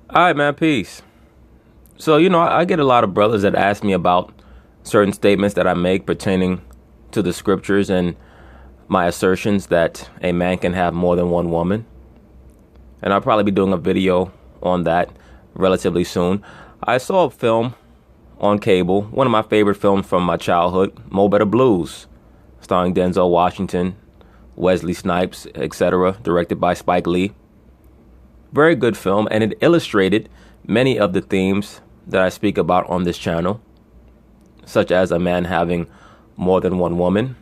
All right, man, peace. So, I get a lot of brothers that ask me about certain statements that I make pertaining to the scriptures and my assertions that a man can have more than one woman. And I'll probably be doing a video on that relatively soon. I saw a film on cable, one of my favorite films from my childhood, Mo Better Blues, starring Denzel Washington, Wesley Snipes, etc., directed by Spike Lee. Very good film, and it illustrated many of the themes that I speak about on this channel, such as a man having more than one woman,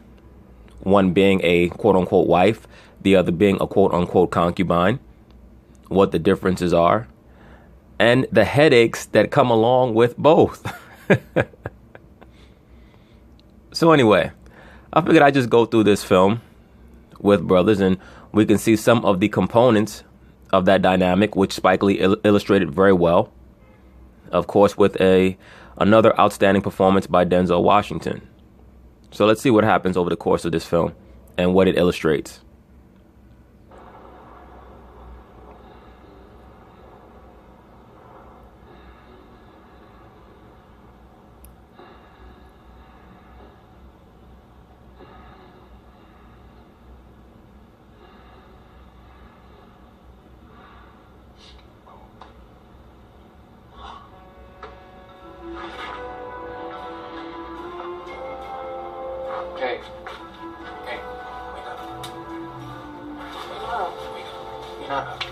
one being a quote-unquote wife, the other being a quote-unquote concubine, what the differences are, and the headaches that come along with both. So anyway, I figured I'd just go through this film with brothers and we can see some of the components of that dynamic, which Spike Lee illustrated very well. Of course, with another outstanding performance by Denzel Washington. So let's see what happens over the course of this film and what it illustrates. Hey, wake up. Wake up. You're not up.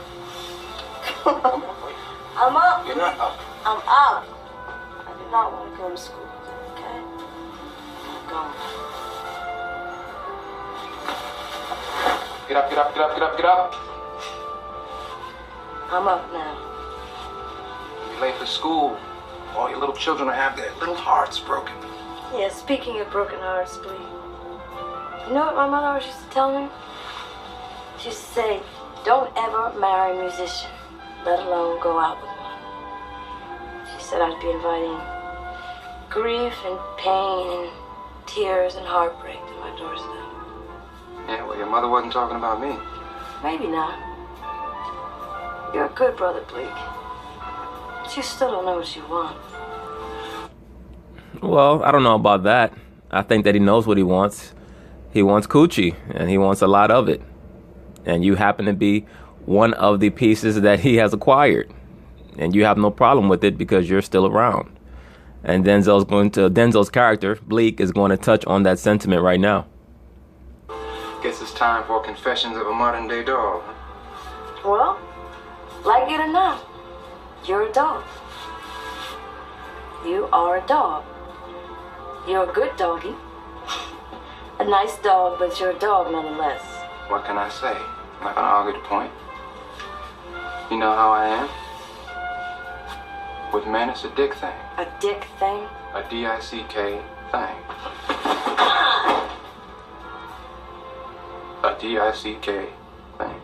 Come on, wake up. I'm up. You're not up. I'm up. I do not want to go to school. Okay? I'm going. Get up, get up, get up, get up, get up. I'm up now. You're late for school. All your little children will have their little hearts broken. Yeah, speaking of broken hearts, please. You know what my mother always used to tell me? She used to say, don't ever marry a musician, let alone go out with one. She said I'd be inviting grief and pain and tears and heartbreak to my doorstep. Yeah, well, your mother wasn't talking about me. Maybe not. You're a good brother, Bleak. But you still don't know what you want. Well, I don't know about that. I think that he knows what he wants. He wants coochie, and he wants a lot of it. And you happen to be one of the pieces that he has acquired. And you have no problem with it because you're still around. And Denzel's character, Bleak, is going to touch on that sentiment right now. Guess it's time for Confessions of a Modern Day Dog. Well, like it or not, you're a dog. You are a dog. You're a good doggy. A nice dog, but you're a dog nonetheless. What can I say? I'm not gonna argue the point. You know how I am? With men, it's a dick thing. A dick thing? A D-I-C-K thing. A D-I-C-K thing.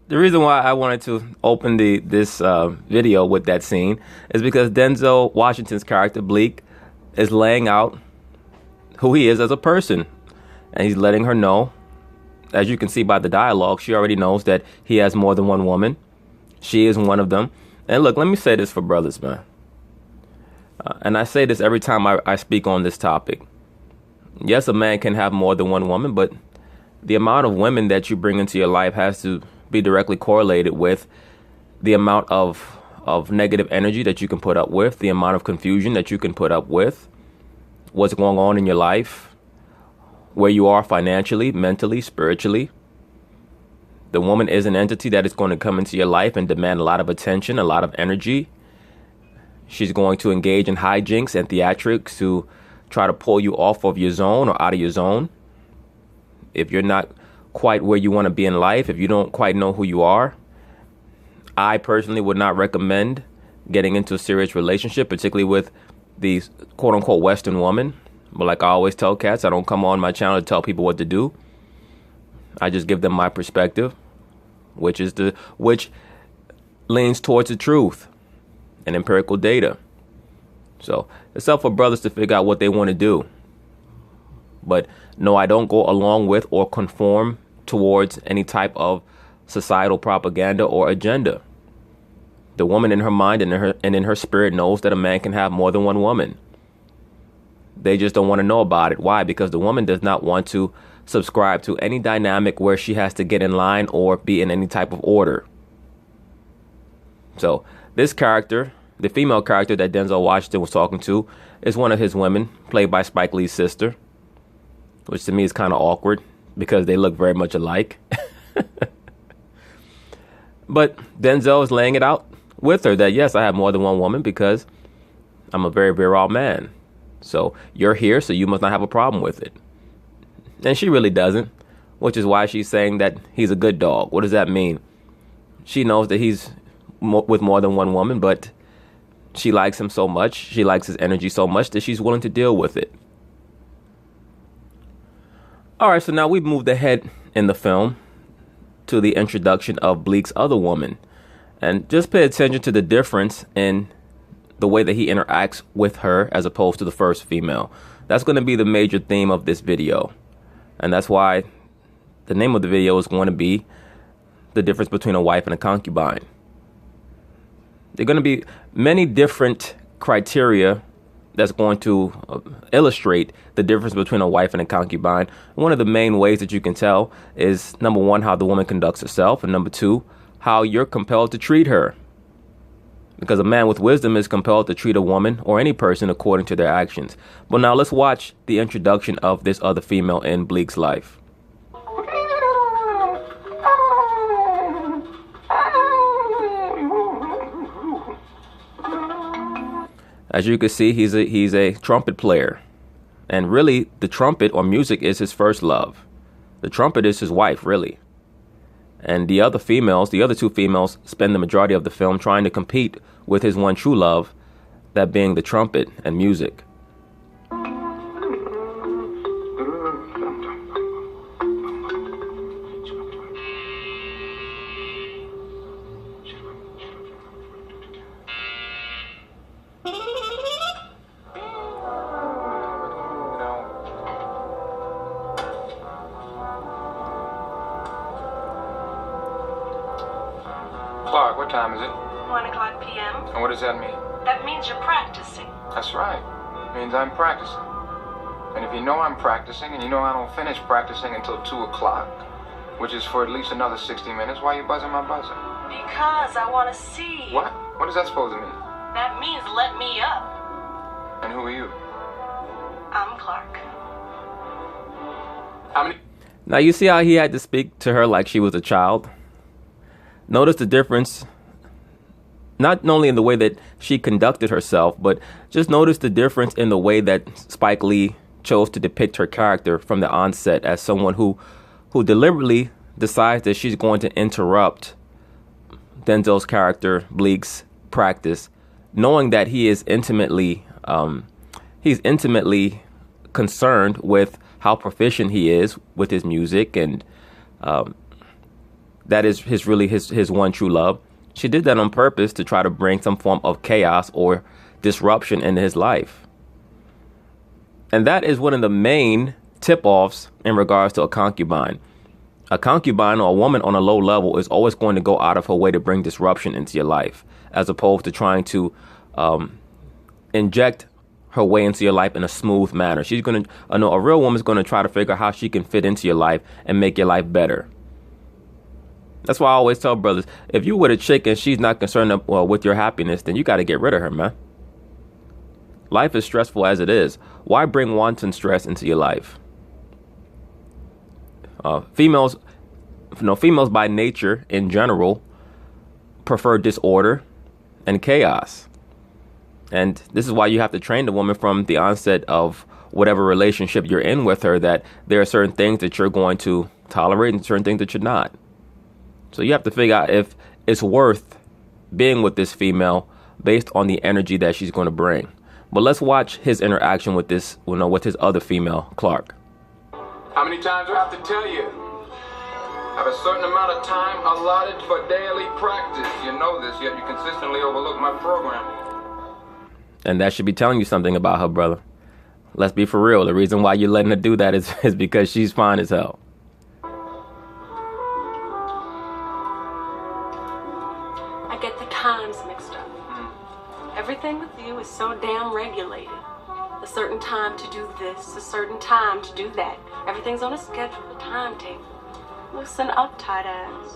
The reason why I wanted to open this video with that scene is because Denzel Washington's character, Bleak, is laying out who he is as a person. And he's letting her know, as you can see by the dialogue, she already knows that he has more than one woman. She is one of them. And look, let me say this for brothers, man. And I say this every time I speak on this topic. Yes, a man can have more than one woman, but the amount of women that you bring into your life has to be directly correlated with the amount of negative energy that you can put up with, the amount of confusion that you can put up with, what's going on in your life, where you are financially, mentally, spiritually. The woman is an entity that is going to come into your life and demand a lot of attention, a lot of energy. She's going to engage in hijinks and theatrics to try to pull you off of your zone or out of your zone. If you're not quite where you want to be in life, if you don't quite know who you are, I personally would not recommend getting into a serious relationship, particularly with the quote-unquote Western woman. But like I always tell cats, I don't come on my channel to tell people what to do. I just give them my perspective, which leans towards the truth and empirical data. So it's up for brothers to figure out what they want to do. But no, I don't go along with or conform towards any type of societal propaganda or agenda. The woman in her mind and in her spirit knows that a man can have more than one woman. They just don't want to know about it. Why? Because the woman does not want to subscribe to any dynamic where she has to get in line or be in any type of order. So this character, the female character that Denzel Washington was talking to, is one of his women, played by Spike Lee's sister, which to me is kind of awkward because they look very much alike. But Denzel is laying it out with her that, yes, I have more than one woman because I'm a very virile man. So you're here, so you must not have a problem with it. And she really doesn't, which is why she's saying that he's a good dog. What does that mean? She knows that he's with more than one woman, but she likes him so much, she likes his energy so much that she's willing to deal with it. All right, so now we've moved ahead in the film to the introduction of Bleek's other woman. And just pay attention to the difference in the way that he interacts with her as opposed to the first female. That's going to be the major theme of this video. And that's why the name of the video is going to be The Difference Between a Wife and a Concubine. There are going to be many different criteria that's going to illustrate the difference between a wife and a concubine. One of the main ways that you can tell is, number one, how the woman conducts herself, and number two, how you're compelled to treat her. Because a man with wisdom is compelled to treat a woman or any person according to their actions. But now let's watch the introduction of this other female in Bleek's life. As you can see, he's a trumpet player. And really, the trumpet or music is his first love. The trumpet is his wife, really. And the other two females, spend the majority of the film trying to compete with his one true love, that being the trumpet and music. Clark, what time is it? 1 o'clock p.m. And what does that mean? That means you're practicing. That's right. It means I'm practicing. And if you know I'm practicing and you know I don't finish practicing until 2 o'clock, which is for at least another 60 minutes, why are you buzzing my buzzer? Because I want to see. What? What is that supposed to mean? That means let me up. And who are you? I'm Clark. How many? Now you see how he had to speak to her like she was a child? Notice the difference, not only in the way that she conducted herself, but just notice the difference in the way that Spike Lee chose to depict her character from the onset as someone who deliberately decides that she's going to interrupt Denzel's character, Bleek's practice, knowing that he is intimately concerned with how proficient he is with his music, and that is his one true love. She did that on purpose to try to bring some form of chaos or disruption into his life. And that is one of the main tip-offs in regards to a concubine. A concubine, or a woman on a low level, is always going to go out of her way to bring disruption into your life, as opposed to trying to inject her way into your life in a smooth manner. A real woman's going to try to figure out how she can fit into your life and make your life better. That's why I always tell brothers, if you with a chick and she's not concerned with your happiness, then you got to get rid of her, man. Life is stressful as it is. Why bring wanton stress into your life? Females by nature in general prefer disorder and chaos. And this is why you have to train the woman from the onset of whatever relationship you're in with her, that there are certain things that you're going to tolerate and certain things that you're not. So you have to figure out if it's worth being with this female based on the energy that she's going to bring. But let's watch his interaction with with his other female, Clark. How many times do I have to tell you? I have a certain amount of time allotted for daily practice. You know this, yet you consistently overlook my program. And that should be telling you something about her, brother. Let's be for real. The reason why you're letting her do that is because she's fine as hell. get the times mixed up. Everything with you is so damn regulated. A certain time to do this, a certain time to do that. Everything's on a schedule, a timetable. Loosen up, tight ass.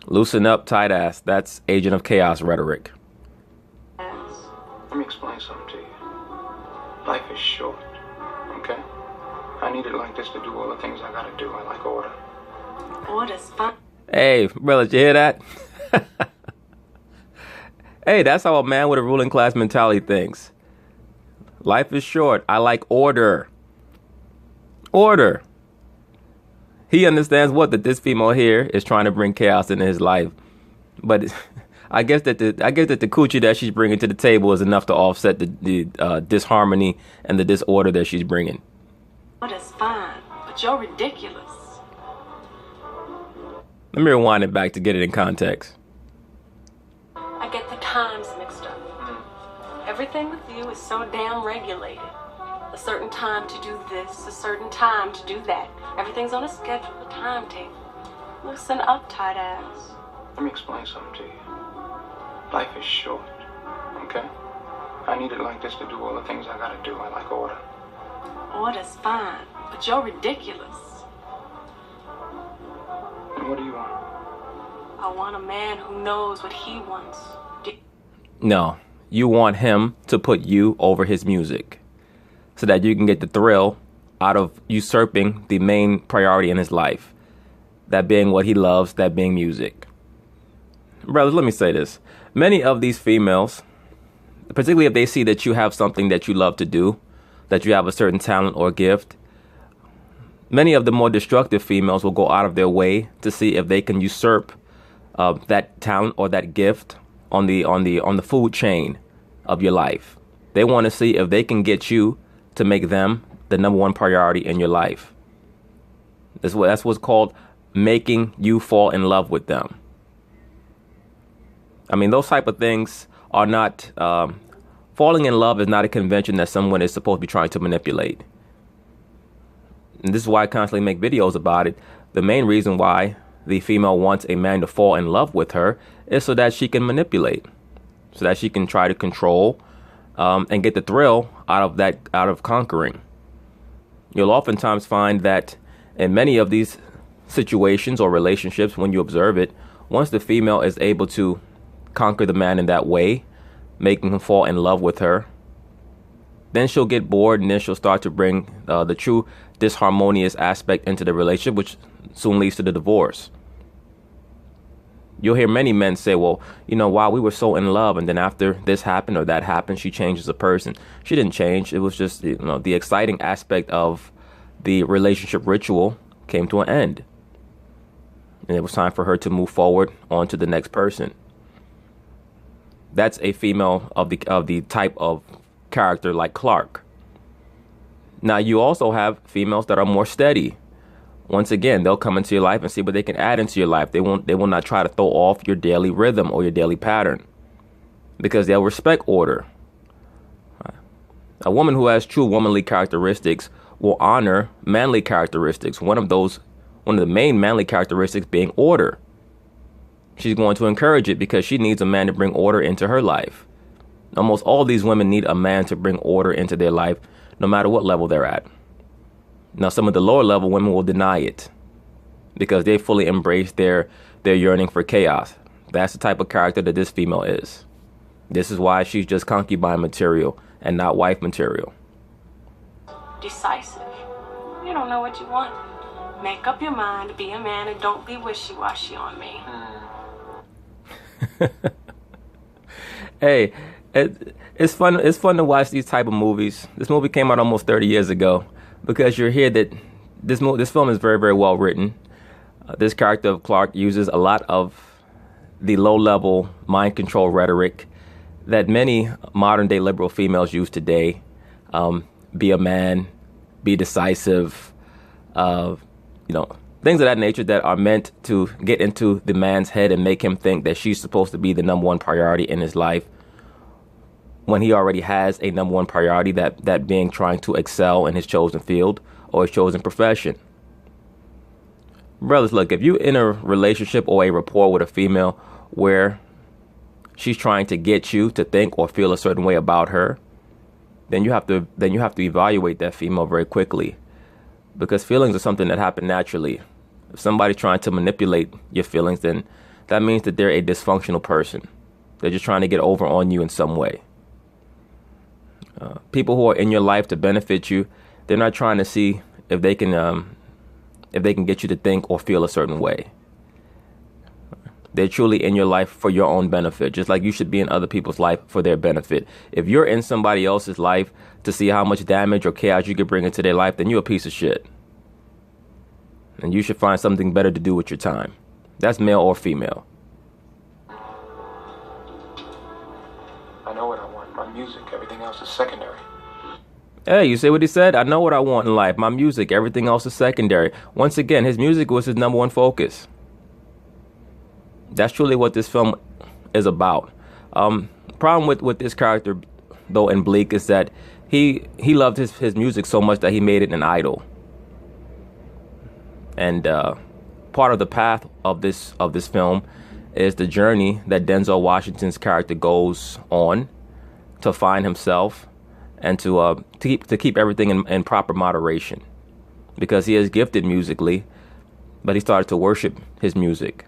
Loosen up, tight ass. That's Agent of Chaos rhetoric. Let me explain something to you. Life is short, okay? I need it like this to do all the things I gotta do. I like order. Order's fine. Hey, brother, did you hear that? Hey, that's how a man with a ruling class mentality thinks. Life is short. I like order. Order. He understands that this female here is trying to bring chaos into his life. But I guess that the coochie that she's bringing to the table is enough to offset the disharmony and the disorder that she's bringing. Order's fine, but you're ridiculous. Let me rewind it back to get it in context. I get the times mixed up. Everything with you is so damn regulated. A certain time to do this, a certain time to do that. Everything's on a schedule, a timetable. Loosen up, tight ass. Let me explain something to you. Life is short, okay? I need it like this to do all the things I gotta do. I like order. Order's fine, but you're ridiculous. And what do you want? I want a man who knows what he wants. No, you want him to put you over his music so that you can get the thrill out of usurping the main priority in his life. That being what he loves, that being music. Brothers, let me say this. Many of these females, particularly if they see that you have something that you love to do, that you have a certain talent or gift, many of the more destructive females will go out of their way to see if they can usurp that talent or that gift on the food chain of your life. They want to see if they can get you to make them the number one priority in your life. That's what's called making you fall in love with them. I mean, those type of things are not, falling in love is not a convention that someone is supposed to be trying to manipulate. And this is why I constantly make videos about it. The main reason why the female wants a man to fall in love with her is so that she can manipulate, so that she can try to control and get the thrill out of conquering. You'll oftentimes find that in many of these situations or relationships, when you observe it, once the female is able to conquer the man in that way, making him fall in love with her, then she'll get bored, and then she'll start to bring the true disharmonious aspect into the relationship, which soon leads to the divorce. You'll hear many men say, well, wow, we were so in love, and then after this happened or that happened, she changed as a person. She didn't change. It was just, the exciting aspect of the relationship ritual came to an end. And it was time for her to move forward on to the next person. That's a female of the type of character like Clark. Now, you also have females that are more steady. Once again, they'll come into your life and see what they can add into your life. They will not try to throw off your daily rhythm or your daily pattern, because they'll respect order. A woman who has true womanly characteristics will honor manly characteristics. One of the main manly characteristics being order. She's going to encourage it because she needs a man to bring order into her life. Almost all these women need a man to bring order into their life, no matter what level they're at. Now, some of the lower level women will deny it because they fully embrace their yearning for chaos. That's the type of character that this female is. This is why she's just concubine material and not wife material. Decisive. You don't know what you want. Make up your mind, be a man, and don't be wishy-washy on me. Hey, it's fun. It's fun to watch these type of movies. This movie came out almost 30 years ago because you're here that this film is very, very well written. This character of Clark uses a lot of the low-level mind control rhetoric that many modern-day liberal females use today. Be a man, be decisive, things of that nature that are meant to get into the man's head and make him think that she's supposed to be the number one priority in his life, when he already has a number one priority, that being trying to excel in his chosen field or his chosen profession. Brothers, look, if you're in a relationship or a rapport with a female where she's trying to get you to think or feel a certain way about her, then you have to evaluate that female very quickly, because feelings are something that happen naturally. If somebody's trying to manipulate your feelings, then that means that they're a dysfunctional person. They're just trying to get over on you in some way. People who are in your life to benefit you, they're not trying to see if they can get you to think or feel a certain way. They're truly in your life for your own benefit, just like you should be in other people's life for their benefit. If you're in somebody else's life to see how much damage or chaos you could bring into their life, then you're a piece of shit. And you should find something better to do with your time. That's male or female. I know what I want. My music. Everything else is secondary. Hey, you see what he said? I know what I want in life. My music. Everything else is secondary. Once again, his music was his number one focus. That's truly what this film is about. Problem with this character, though, in Bleak, is that he loved his music so much that he made it an idol. And part of the path of this film is the journey that Denzel Washington's character goes on to find himself and to keep everything in proper moderation, because he is gifted musically, but he started to worship his music.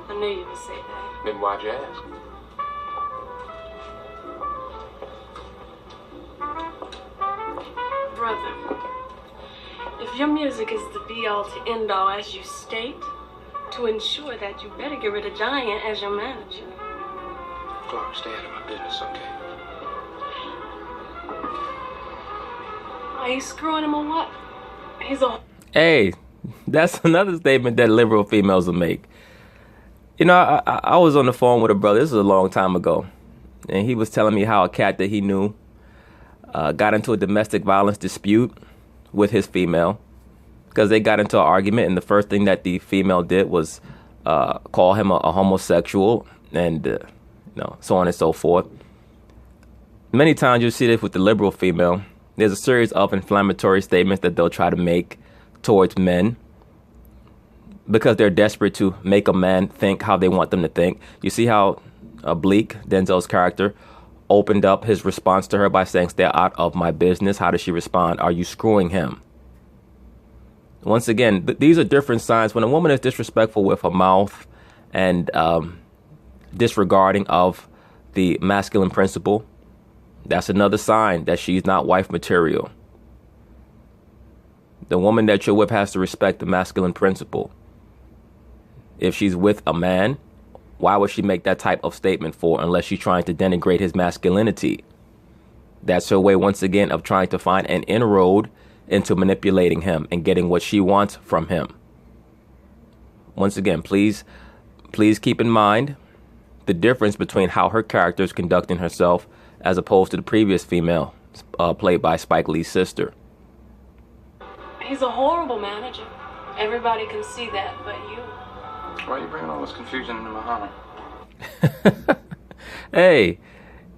I knew you would say that. Then why'd you ask? Brother, if your music is the be-all to end-all as you state, to ensure that, you better get rid of Giant as your manager. Clark, stay out of my business, okay? Are you screwing him or what? He's a... Hey, that's another statement that liberal females will make. You know, I was on the phone with a brother. This was a long time ago. And he was telling me how a cat that he knew got into a domestic violence dispute with his female, because they got into an argument, and the first thing that the female did was call him a homosexual, and so on and so forth. Many times you see this with the liberal female. There's a series of inflammatory statements that they'll try to make towards men, because they're desperate to make a man think how they want them to think. You see how Bleak, Denzel's character, opened up his response to her by saying, "Stay out of my business." How does she respond? Are you screwing him? Once again, these are different signs. When a woman is disrespectful with her mouth and disregarding of the masculine principle, that's another sign that she's not wife material. The woman that you're with has to respect the masculine principle. If she's with a man, why would she make that type of statement for, unless she's trying to denigrate his masculinity? That's her way, once again, of trying to find an inroad into manipulating him and getting what she wants from him. Once again, please keep in mind the difference between how her character is conducting herself as opposed to the previous female played by Spike Lee's sister. He's a horrible manager. Everybody can see that, but you. Why are you bringing all this confusion into my home? Hey,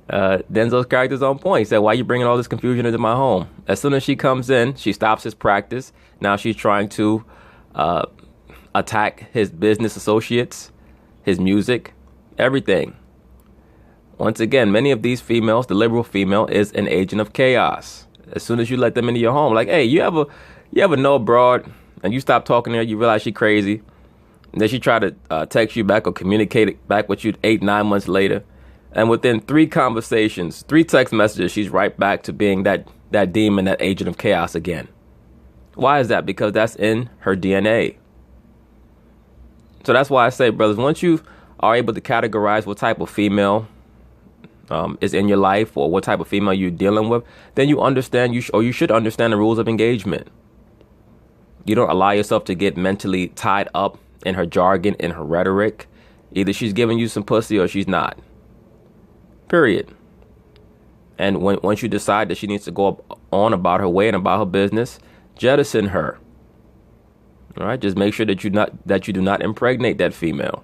Denzel's character's on point. He said, "Why are you bringing all this confusion into my home?" As soon as she comes in, she stops his practice. Now she's trying to attack his business associates, his music, everything. Once again, many of these females, the liberal female, is an agent of chaos. As soon as you let them into your home, like, hey, you ever know a broad and you stop talking to her, you realize she's crazy, and then she try to text you back or communicate back with you 8-9 months later, and within 3 conversations, 3 text messages, she's right back to being that demon, that agent of chaos again. Why is that? Because that's in her DNA. So that's why I say, brothers, once you are able to categorize what type of female is in your life, or what type of female you're dealing with, then you understand, you should understand the rules of engagement. You don't allow yourself to get mentally tied up in her jargon, in her rhetoric. Either she's giving you some pussy or she's not. Period. And once you decide that she needs to go on about her way and about her business, jettison her. All right, just make sure that you do not impregnate that female.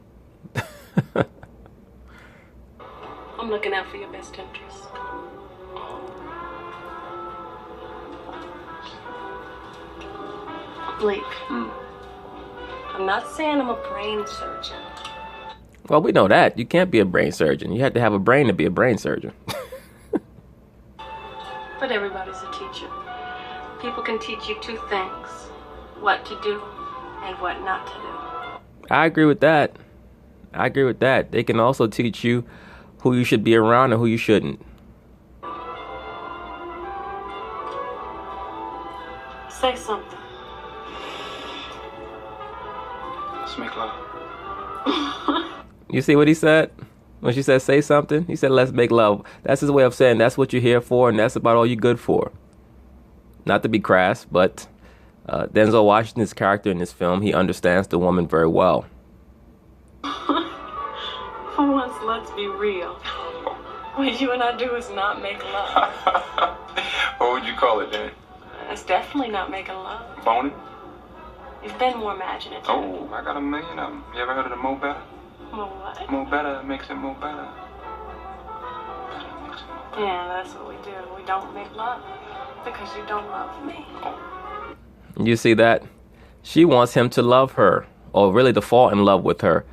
I'm looking out for your best interest. Bleak. I'm not saying I'm a brain surgeon. Well, we know that. You can't be a brain surgeon. You have to have a brain to be a brain surgeon. But everybody's a teacher. People can teach you two things: what to do and what not to do. I agree with that. I agree with that. They can also teach you who you should be around and who you shouldn't. Say something. Let's make love. You see what he said? When she said, say something, he said, let's make love. That's his way of saying that's what you're here for, and that's about all you're good for. Not to be crass, but Denzel Washington's character in this film, he understands the woman very well. For once, let's be real. What you and I do is not make love. What would you call it then? It's definitely not making love. Boning? You've been more imaginative. Oh, I got a million of them. You ever heard of the Mo Better? Well, what? Mo Better makes it Mo Better. Yeah, that's what we do. We don't make love because you don't love me. You see that? She wants him to love her, or really to fall in love with her,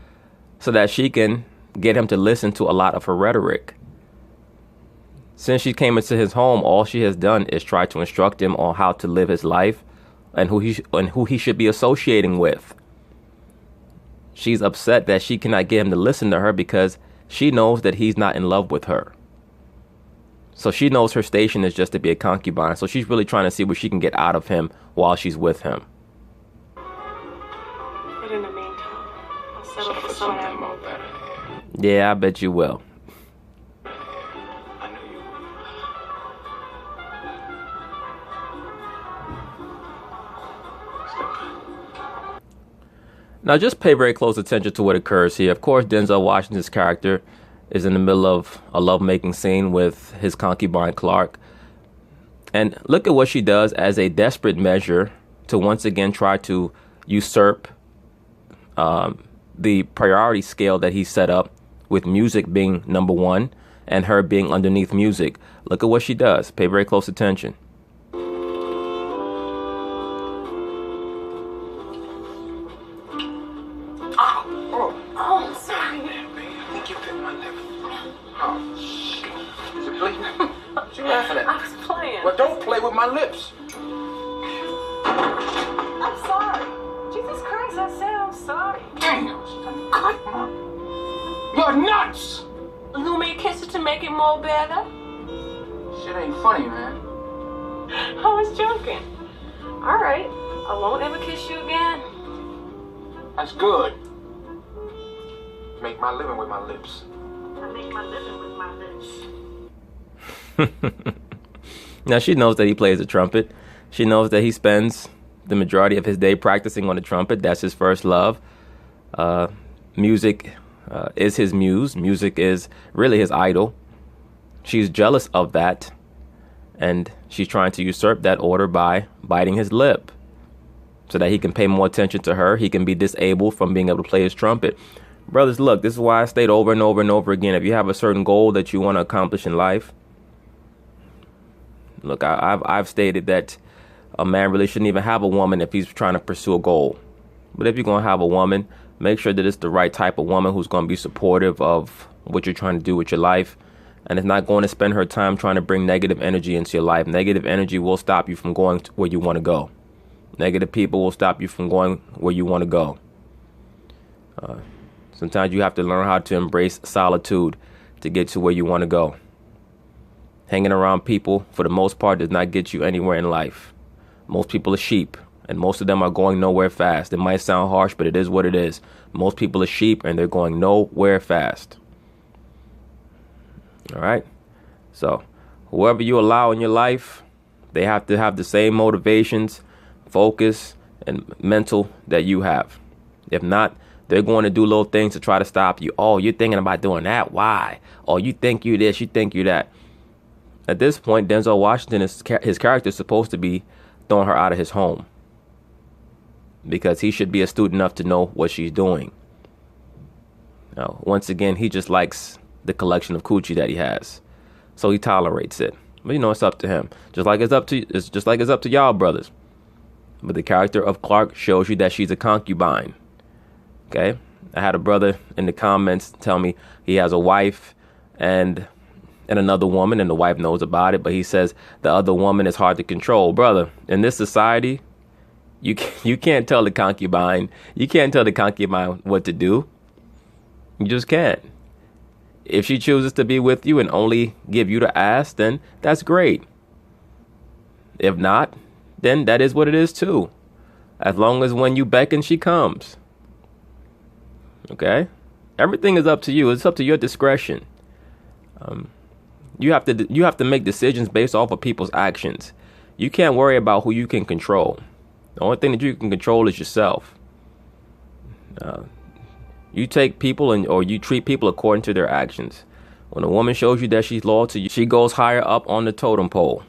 so that she can get him to listen to a lot of her rhetoric. Since she came into his home, all she has done is try to instruct him on how to live his life and who he should be associating with. She's upset that she cannot get him to listen to her because she knows that he's not in love with her. So she knows her station is just to be a concubine. So she's really trying to see what she can get out of him while she's with him. But in the meantime, I'll settle for something more better. Yeah, I bet you will. I knew you would. Now, just pay very close attention to what occurs here. Of course, Denzel Washington's character is in the middle of a lovemaking scene with his concubine, Clark. And look at what she does as a desperate measure to once again try to usurp the priority scale that he set up, with music being number one and her being underneath music. Look at what she does. Pay very close attention. Oh, sorry. I think you bit my lip. Oh, shit. Is it bleeding? What you laughing at? I was playing. Well, don't play with my lips. I'm sorry. Jesus Christ, I said I'm sorry. Damn. Cut my... You're nuts! You want me to kiss it to make it more better? Shit ain't funny, man. I was joking. All right. I won't ever kiss you again. That's good. Make my living with my lips. I make my living with my lips. Now, she knows that he plays the trumpet. She knows that he spends the majority of his day practicing on the trumpet. That's his first love. Music is his muse. Music is really his idol. She's jealous of that, and she's trying to usurp that order by biting his lip so that he can pay more attention to her. He can be disabled from being able to play his trumpet. Brothers, look, this is why I state over and over and over again, if you have a certain goal that you want to accomplish in life, look, I've stated that a man really shouldn't even have a woman if he's trying to pursue a goal. But if you're going to have a woman, make sure that it's the right type of woman who's going to be supportive of what you're trying to do with your life, and is not going to spend her time trying to bring negative energy into your life. Negative energy will stop you from going to where you want to go. Negative people will stop you from going where you want to go. Sometimes you have to learn how to embrace solitude to get to where you want to go. Hanging around people, for the most part, does not get you anywhere in life. Most people are sheep, and most of them are going nowhere fast. It might sound harsh, but it is what it is. Most people are sheep, and they're going nowhere fast. All right? So, whoever you allow in your life, they have to have the same motivations, focus, and mental that you have. If not, they're going to do little things to try to stop you. Oh, you're thinking about doing that? Why? Oh, you think you this, you think you that. At this point, Denzel Washington, his character, is supposed to be throwing her out of his home, because he should be astute enough to know what she's doing. Now, once again, he just likes the collection of coochie that he has, so he tolerates it. But it's up to him. Just like it's up to y'all, brothers. But the character of Clark shows you that she's a concubine. Okay, I had a brother in the comments tell me he has a wife and another woman, and the wife knows about it, but he says the other woman is hard to control. Brother, in this society, you can't tell the concubine what to do. You just can't. If she chooses to be with you and only give you the ass, then that's great. If not, then that is what it is too. As long as when you beckon, she comes. Okay? Everything is up to you. It's up to your discretion. You have to make decisions based off of people's actions. You can't worry about who you can control. The only thing that you can control is yourself. You take people or you treat people according to their actions. When a woman shows you that she's loyal to you, she goes higher up on the totem pole.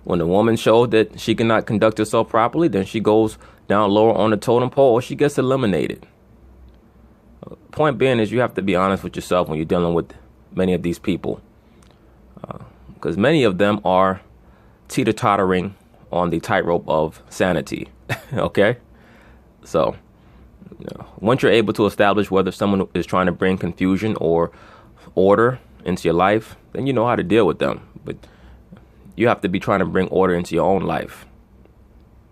When a woman shows that she cannot conduct herself properly, then she goes down lower on the totem pole or she gets eliminated. Point being is you have to be honest with yourself when you're dealing with many of these people. Because many of them are teeter-tottering on the tightrope of sanity. Okay? So, once you're able to establish whether someone is trying to bring confusion or order into your life, then you know how to deal with them. But you have to be trying to bring order into your own life.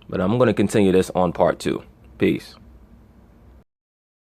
But I'm going to continue this on part 2. Peace.